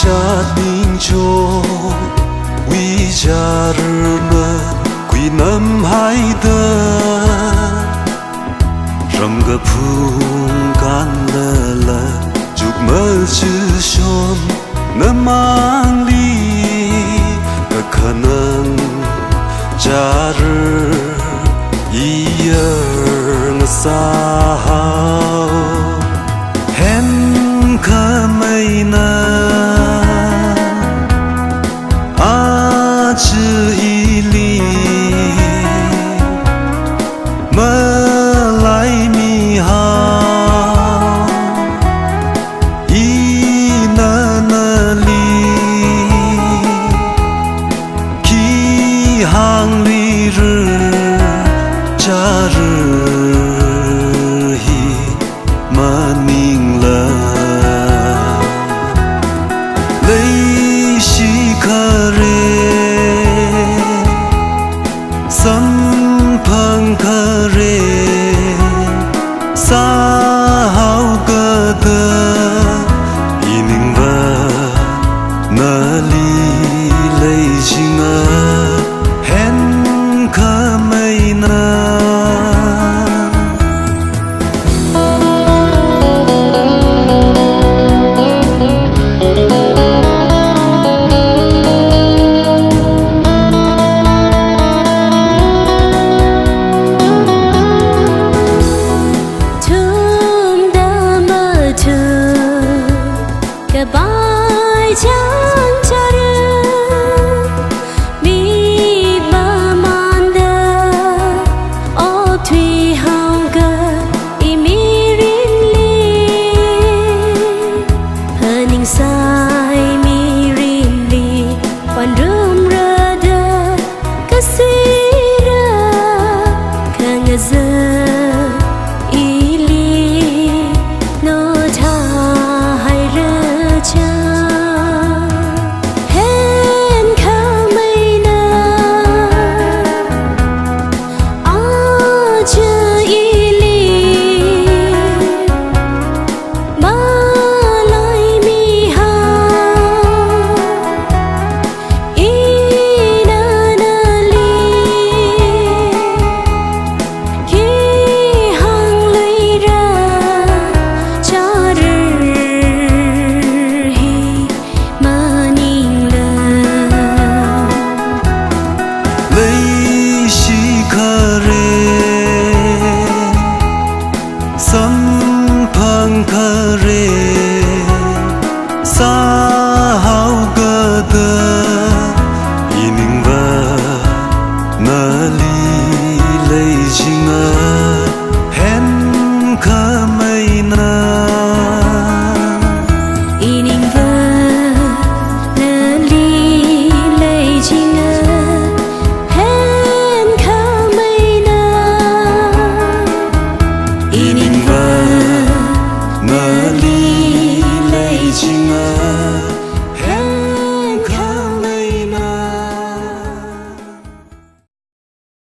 sát bình cho quy gia rơ quy năm hai tơ rong gấp phung can lơ chúc mơ chữ son năm mang đi các khả năng cha rơ yêu sao hen khả mây na a chữ ili mơ lại mi hao i na li khi hàng li rư cha rư hi mà ninh lơ lấy shi khờ sam phang khờ sa hao cơ tơ ining va na li lấy jinga hen khờ mây na Goodbye, Chan Chari.